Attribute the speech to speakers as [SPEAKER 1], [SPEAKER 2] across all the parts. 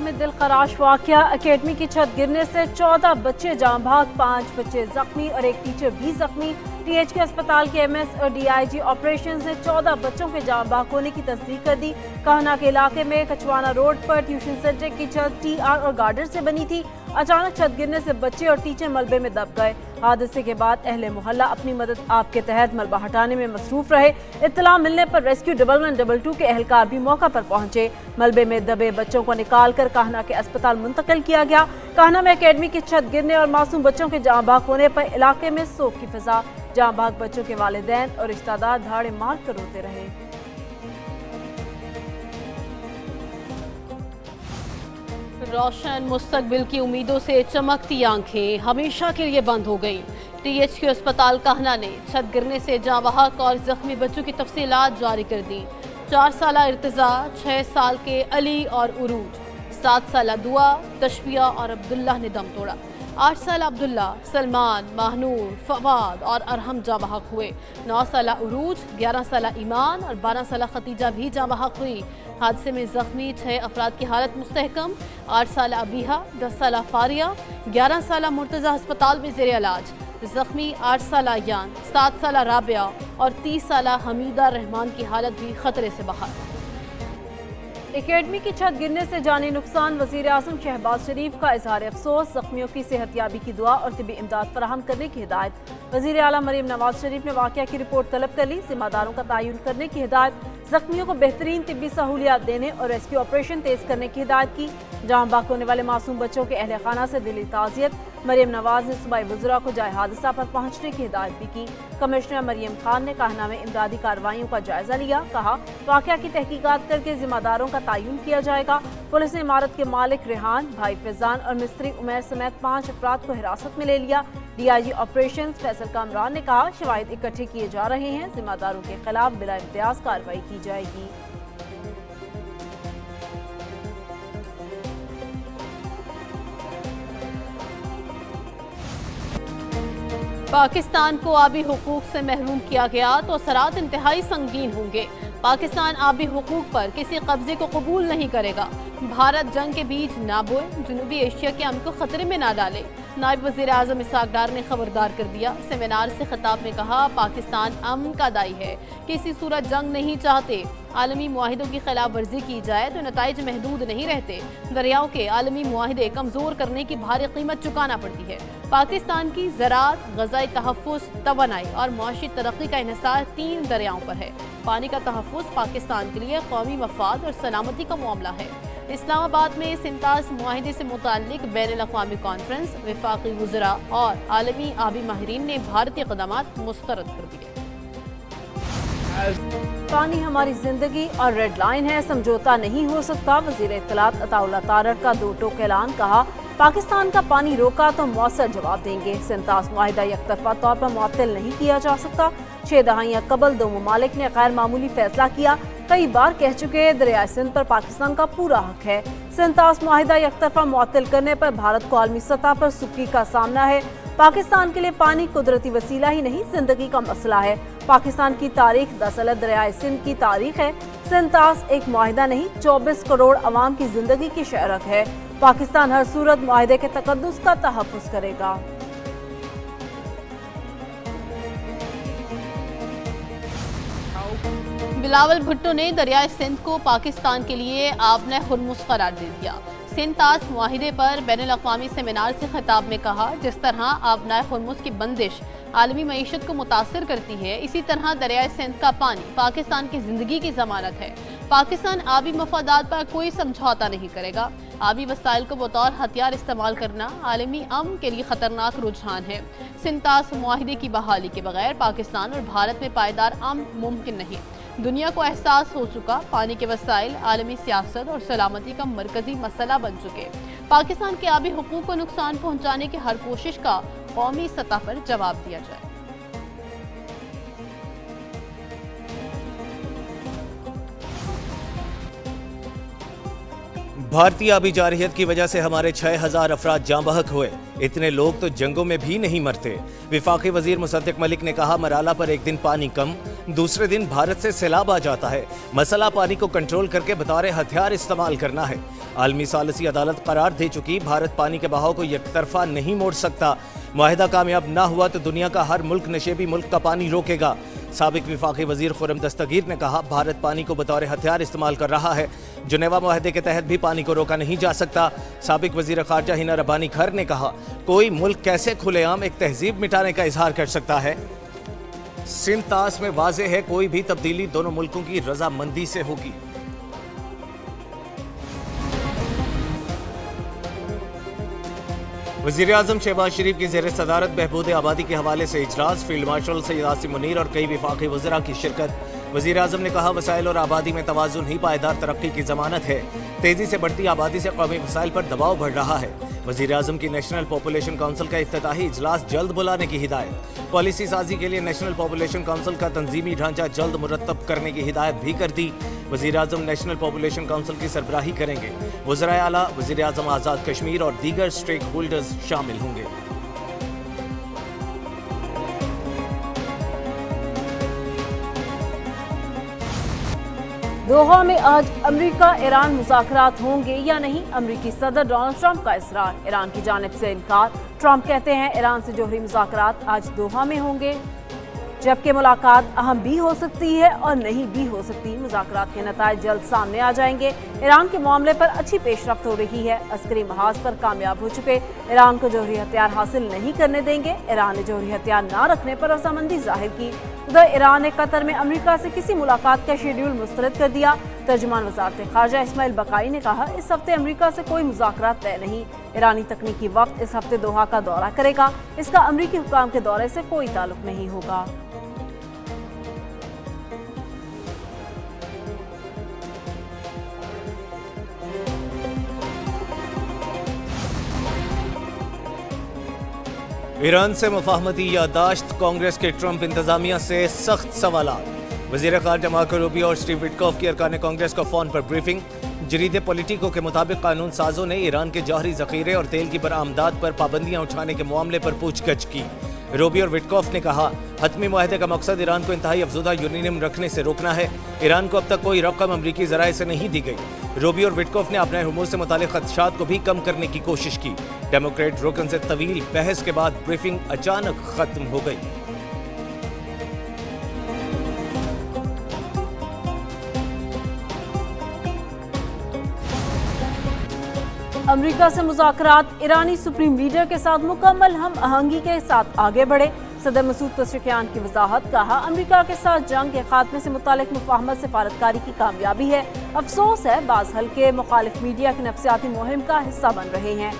[SPEAKER 1] में दिल खराश वाकया। अकेडमी की छत गिरने से 14 बच्चे जाँ भाग, 5 बच्चे जख्मी और एक टीचर भी जख्मी। टीएचके अस्पताल के एमएस और डीआईजी ऑपरेशन ने 14 बच्चों के जाँ भाग होने की तस्दीक कर दी। कहना के इलाके में कचवाना रोड पर ट्यूशन सेंटर की छत टीआर और गार्डर से बनी थी। अचानक छत गिरने से बच्चे और टीचर मलबे में दब गए। हादसे के बाद अहले मोहल्ला अपनी मदद आप के तहत मलबा हटाने में मसरूफ रहे। इत्तला मिलने पर रेस्क्यू 112 के एहलकार भी मौका पर पहुंचे। मलबे में दबे बच्चों को निकाल कर कान्हा के अस्पताल मुंतकिल किया गया। कान्हा में अकेडमी की छत गिरने और मासूम बच्चों के जाँ भाग होने पर इलाके में शोक की फिजा। जाँ भाग बच्चों के वालिदैन और रिश्तेदार धाड़े मार कर रोते रहे।
[SPEAKER 2] रोशन मुस्तकबिल की उम्मीदों से चमकती आंखें हमेशा के लिए बंद हो गई। टीएचके अस्पताल कान्हा ने छत गिरने से जाँ बहक और जख्मी बच्चों की तफसीलात जारी कर दी। 4 साल इर्तिजा, 6 साल के अली और उरूज, 7 साल दुआ, तशबिया और अब्दुल्ला ने दम तोड़ा। 8 साल अब्दुल्ला, सलमान, महनूर, फवाद और अरहम जाँ बहक हुए। 9 साल उरूज, 11 साल ईमान और 12 साल खतीजा भी जाँ बहक हुई। हादसे में जख्मी 6 अफराद की हालत मुस्तहकम। 8 साल अबीहा, 10 साल फारिया, 11 साल मुर्तज़ा अस्पताल में ज़ेर इलाज। जख्मी 8 साल यान, 7 साल राबिया और 30 साल हमीदा रहमान की हालत भी खतरे से बाहर।
[SPEAKER 1] एकेडमी की छत गिरने से जानी नुकसान। वज़ीर आज़म शहबाज शरीफ का इजहार अफसोस। जख्मियों की सेहतयाबी की दुआ और तिबी इमदाद फराहम करने की हिदायत। वज़ीर आला मरीम नवाज शरीफ ने वाक़या की रिपोर्ट तलब कर ली। जिम्मेदारों का तयन करने की हिदायत। जख्मियों को बेहतरीन तिब्बी सहूलियात देने और रेस्क्यू ऑपरेशन तेज करने की हिदायत की। जाँ भाग होने वाले मासूम बच्चों के अहले खाना से दिली ताज़ियत। मरीम नवाज ने सूबाई वज़रा को जाए हादसा पर पहुँचने की हिदायत भी की। कमिश्नर मरीम खान ने कान्हा में इमदादी कार्रवाइयों का जायजा लिया। कहा, वाक़या की तहकीकात करके जिम्मेदारों का तयन किया जाएगा। पुलिस ने इमारत के मालिक रेहान, भाई फैजान और मिस्त्री उमैर समेत 5 अफराद को हिरासत में ले लिया। डीआईजी ऑपरेशन फैसल कामरान ने कहा, शवाहिद इकट्ठे किए जा रहे हैं। जिम्मेदारों के खिलाफ बिला इम्तियाज कार्रवाई की जाएगी।
[SPEAKER 2] पाकिस्तान को आबी हुकूक से महरूम किया गया तो असरात इंतहाई संगीन होंगे। पाकिस्तान आबी हुकूक पर किसी कब्जे को कबूल नहीं करेगा। भारत जंग के बीज ना बोए, जनूबी एशिया के अमन को खतरे में ना डाले। नायब वज़ीर आज़म इसहाक डार ने खबरदार कर दिया। सेमिनार से खिताब में कहा, पाकिस्तान अमन का दाई है, किसी सूरत जंग नहीं चाहते। आलमी मुआहिदों की खिलाफ वर्जी की जाए तो नताइज महदूद नहीं रहते। दरियाओं के आलमी मुआहिदे कमज़ोर करने की भारी कीमत चुकाना पड़ती है। पाकिस्तान की ज़राअत, ग़ज़ाई तहफ़्फ़ुज़, तवानाई और मुआशी तरक्की का इन्हिसार 3 दरियाओं पर है। पानी का तहफ़्फ़ुज़ पाकिस्तान के लिए कौमी मफाद और सलामती का मामला है। इस्लामाबाद में सिंतास मुआहिदे से मुताल्लिक बैनुल-अक़वामी कॉन्फ्रेंस, वफ़ाक़ी वज़रा और आलमी आबी माहिरीन ने भारतीय क़दमात मुस्तरद कर दिए।
[SPEAKER 1] पानी हमारी जिंदगी और रेड लाइन है, समझौता नहीं हो सकता। वज़ीर इत्तलात अताउल्लाह तारड़ का 2 टोक ऐलान। कहा, पाकिस्तान का पानी रोका तो मौसर जवाब देंगे। सिंतास मुआहिदा यकतरफा तौर पर मुअत्तल नहीं किया जा सकता। 6 दहाइयाँ कबल 2 ममालिक ने गैर मामूली फैसला किया। कई बार कह चुके, दरियाए सिंध पर पाकिस्तान का पूरा हक है। सिंतास मुआहिदा यकतरफा मुअत्तल करने पर भारत को आलमी सतह पर सुख्ती का सामना है। पाकिस्तान के लिए पानी कुदरती वसीला ही नहीं, जिंदगी का मसला है। पाकिस्तान की तारीख दरअसल दरियाए सिंध की तारीख है। सिंतास एक मुआहिदा नहीं, 24 करोड़ अवाम की जिंदगी की शरक है। पाकिस्तान हर सूरत मुआहिदे के तकद्दुस का तहफ़्फ़ुज़ करेगा।
[SPEAKER 2] बिलावल भुट्टो ने दरियाए सिंध को पाकिस्तान के लिए आबने हुर्मुज़ करार दे दिया। सिंतास मुआहिदे पर बैनुल-अक़वामी सेमिनार से खिताब में कहा, जिस तरह आबनाए हुर्मुज़ की बंदिश आलमी मईशत को मुतासिर करती है, इसी तरह दरियाए सिंध का पानी पाकिस्तान की जिंदगी की जमानत है। पाकिस्तान आबी मफादात पर कोई समझौता नहीं करेगा। आबी वसाइल को बतौर हथियार इस्तेमाल करना आलमी अमन के लिए खतरनाक रुझान है। सिंतास मुआहिदे की बहाली के बगैर पाकिस्तान और भारत में पायदार अमन मुमकिन नहीं। दुनिया को एहसास हो चुका, पानी के वसाइल आलमी सियासत और सलामती का मरकजी मसला बन चुके। पाकिस्तान के आबी हुकूक को नुकसान पहुँचाने की हर कोशिश का कौमी सतह पर जवाब दिया जाए।
[SPEAKER 3] भारतीय आबी जारहियत की वजह से हमारे 6000 अफराद जाँ बहक हुए। इतने लोग तो जंगों में भी नहीं मरते। विफाकी वजीर मुसद्दिक मलिक ने कहा, मराला पर एक दिन पानी कम, दूसरे दिन भारत से सैलाब आ जाता है। मसला पानी को कंट्रोल करके बतौर हथियार इस्तेमाल करना है। आलमी सालसी अदालत करार दे चुकी, भारत पानी के बहाव को यकतरफा नहीं मोड़ सकता। मुआहिदा कामयाब ना हुआ तो दुनिया का हर मुल्क नशेबी मुल्क का पानी रोकेगा। साबिक विफाकी वजीर खुर्रम दस्तगीर ने कहा, भारत पानी को बतौर हथियार इस्तेमाल कर रहा है। जुनेवा मुआहदे के तहत भी पानी को रोका नहीं जा सकता। साबिक वजीर खारजा हिना रब्बानी खर ने कहा, कोई मुल्क कैसे खुलेआम एक तहजीब मिटाने का इजहार कर सकता है। सिंध तास में वाज़ेह है, कोई भी तब्दीली दोनों मुल्कों की रजामंदी से होगी। वज़ीर आज़म शहबाज शरीफ की ज़ेर सदारत बहबूद आबादी के हवाले से इजलास, फील्ड मार्शल सैयद आसिम मुनीर और कई विफाकी वज़रा की शिरकत। वज़ीर आज़म ने कहा, वसाइल और आबादी में तवाज़ुन ही पायदार तरक्की की ज़मानत है। तेज़ी से बढ़ती आबादी से कौमी वसाइल पर दबाव बढ़ रहा है। वज़ीर आज़म की नेशनल पॉपुलेशन काउंसिल का इफ्तिताही इजलास जल्द बुलाने की हिदायत। पॉलिसी साजी के लिए नेशनल पॉपुलेशन काउंसिल का तंजीमी ढांचा जल्द मुरतब करने की हिदायत भी कर दी। वज़ीर आज़म नेशनल पॉपुलेशन काउंसिल की सरबराही करेंगे। वज़राए आला, वज़ीर आज़म आज़ाद कश्मीर और दीगर स्टेक होल्डर्स शामिल होंगे।
[SPEAKER 1] दोहा में आज अमेरिका ईरान मुज़ाकरात होंगे या नहीं, अमेरिकी सदर डोनाल्ड ट्रंप का इसरार, ईरान की जानिब से इनकार। ट्रंप कहते हैं ईरान से जोहरी मुज़ाकरात आज दोहा में होंगे, जबकि मुलाकात अहम भी हो सकती है और नहीं भी हो सकती। मुज़ाकरात के नताइज जल्द सामने आ जाएंगे। ईरान के मामले पर अच्छी पेशरफ्त हो रही है, अस्करी महाज पर कामयाब हो चुके, ईरान को जोहरी हथियार हासिल नहीं करने देंगे। ईरान ने जोहरी हथियार ना रखने पर रजामंदी जाहिर की। उधर ईरान ने कतर में अमेरिका से किसी मुलाकात का शेड्यूल मुस्तरद कर दिया। तर्जुमान वज़ारत खारजा इस्माइल बकाई ने कहा, इस हफ्ते अमेरिका से कोई मुज़ाकरात तय नहीं। ईरानी तकनीकी वफ्द इस हफ्ते दोहा का दौरा करेगा। इसका अमेरिकी हुक्काम के दौरे से कोई ताल्लुक नहीं होगा।
[SPEAKER 3] ईरान से मुफाहमती यादाश्त, कांग्रेस के ट्रंप इंतजामिया से सख्त सवालात। वज़ीर ख़ारजा मार्को रूबियो और स्टीव विटकॉफ की अरकान कांग्रेस को फ़ोन पर ब्रीफिंग। जरीदे पॉलिटिको के मुताबिक कानून साजों ने ईरान के जौहरी ज़ख़ीरे और तेल की बरामदात पर पाबंदियां उठाने के मामले पर पूछगछ की। रूबियो और विटकॉफ ने कहा, हतमी मुआहदे का मकसद ईरान को इंतहाई अफजुदा यूरेनियम रखने से रोकना है। ईरान को अब तक कोई रकम अमरीकी ज़राए से नहीं दी गई। रूबियो और विटकॉफ ने अपने हुमूर से मुतालिक खदशात को भी कम करने की कोशिश की। डेमोक्रेट रुकन से तवील बहस के बाद ब्रीफिंग अचानक खत्म हो गई।
[SPEAKER 1] अमेरिका से मुज़ाकरात, ईरानी सुप्रीम लीडर के साथ मुकम्मल हम आहंगी के साथ आगे बढ़े। सदर मसूद पज़ेश्कियान की वजाहत, कहा, अमेरिका के साथ जंग के खात्मे से मुतालिक मुफाहमत सिफारतकारी की कामयाबी है। अफसोस है बाज़ हल्के मुखालिफ मीडिया की नफ्सियाती मुहिम का हिस्सा बन रहे हैं।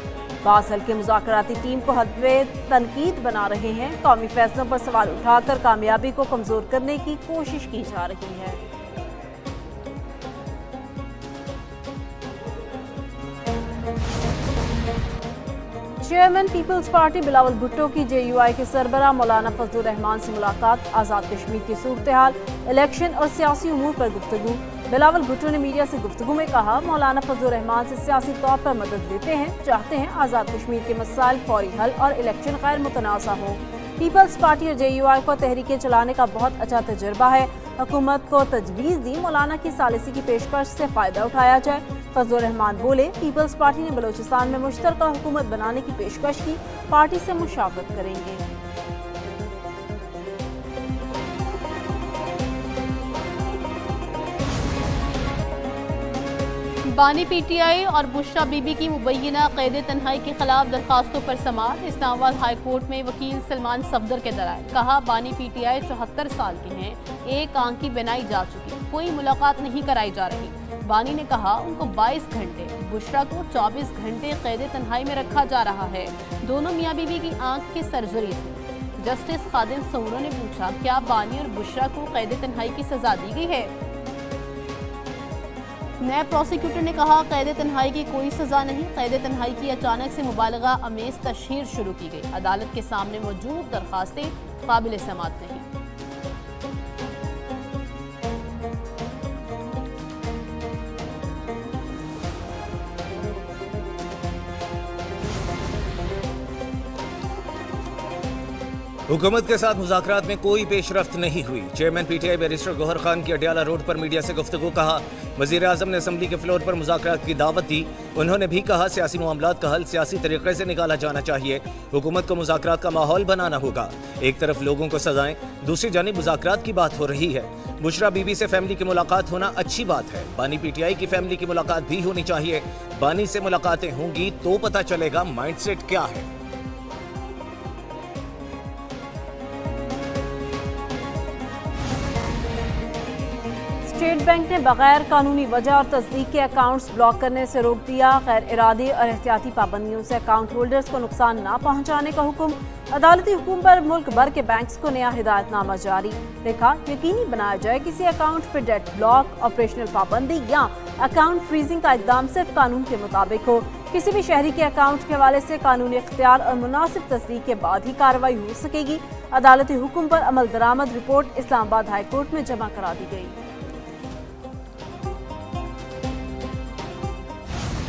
[SPEAKER 1] बाज़ हल्के मुज़ाकराती टीम को हदवे तनकीद बना रहे हैं। कौमी फैसलों पर सवाल उठाकर कामयाबी को कमज़ोर करने की कोशिश की जा रही है। चेयरमैन पीपल्स पार्टी बिलावल भुट्टो की JUI के सरबराह मौलाना फजलुर रहमान से मुलाकात, आज़ाद कश्मीर की सूरत हाल, इलेक्शन और सियासी उमूर पर गुफ्तगू। बिलावल भुट्टो ने मीडिया से गुफ्तगू में कहा, मौलाना फजलुर रहमान से सियासी तौर पर मदद लेते हैं, चाहते हैं आज़ाद कश्मीर के मसाइल फौरी हल और इलेक्शन गैर मुतनाज़ा हो। पीपल्स पार्टी और JUI को तहरीकें चलाने का बहुत अच्छा तजुर्बा है। हुकूमत को तजवीज़ दी मौलाना की सालिसी की पेशकश से फ़ायदा उठाया जाए। फजलुर रहमान बोले, पीपल्स पार्टी ने बलोचिस्तान में मुश्तरका हुकूमत बनाने की पेशकश की, पार्टी से मुशावरत करेंगे।
[SPEAKER 2] बानी PTI और बुशरा बीबी की मुबैना कैद तन्हाई के खिलाफ दरखास्तों पर समाअत। इस्लामाबाद हाई कोर्ट में वकील सलमान सफदर के दलाइल, कहा, बानी PTI 74 साल के हैं, एक आंख की बनाई जा चुकी, कोई मुलाकात नहीं कराई जा रही। बानी ने कहा, उनको 22 घंटे, बुशरा को 24 घंटे कैद तन्हाई में रखा जा रहा है। दोनों मियाँ बीबी की आंख की सर्जरी थी। जस्टिस खादिम सौरो ने पूछा, क्या बानी और बुशरा को कैद तन्हाई की सजा दी गई है? नए प्रोसिक्यूटर ने कहा, कैद तन्हाई की कोई सजा नहीं। कैद तन्हाई की अचानक से मुबालगा अमेज तशहीर शुरू की गई। अदालत के सामने मौजूद दरखास्तें काबिल समाअत नहीं।
[SPEAKER 3] हुकूमत के साथ मुज़ाकरात में कोई पेशरफ्त नहीं हुई। चेयरमैन पीटीआई बैरिस्टर गौहर खान की अडियाला रोड पर मीडिया से गुफ्तगू। कहा वज़ीर आज़म ने असम्बली के फ्लोर पर मुज़ाकरात की दावत दी। उन्होंने भी कहा सियासी मामलात का हल सियासी तरीके से निकाला जाना चाहिए। हुकूमत को मुज़ाकरात का माहौल बनाना होगा। एक तरफ लोगों को सजाएं, दूसरी जानिब मुज़ाकरात की बात हो रही है। बुशरा बीबी से फैमिली की मुलाकात होना अच्छी बात है। बानी पीटीआई की फैमिली की मुलाकात भी होनी चाहिए। बानी से मुलाकातें होंगी तो पता चलेगा माइंडसेट क्या है।
[SPEAKER 1] स्टेट बैंक ने बगैर कानूनी वजह और तस्दीक के अकाउंट्स ब्लॉक करने से रोक दिया। गैर इरादी और एहतियाती पाबंदियों से अकाउंट होल्डर्स को नुकसान न पहुंचाने का हुक्म। अदालती हुक्म पर मुल्क भर के बैंक्स को नया हिदायतनामा जारी। लिखा यकीनी बनाया जाए किसी अकाउंट पर डेट ब्लॉक, ऑपरेशनल पाबंदी या अकाउंट फ्रीजिंग का इकदाम सिर्फ कानून के मुताबिक हो। किसी भी शहरी के अकाउंट के हवाले से कानूनी इख्तियार और मुनासिब तस्दीक के बाद ही कार्रवाई हो सकेगी। अदालती हुक्म पर अमल दरामद रिपोर्ट इस्लामाबाद हाई कोर्ट में जमा करा दी गई।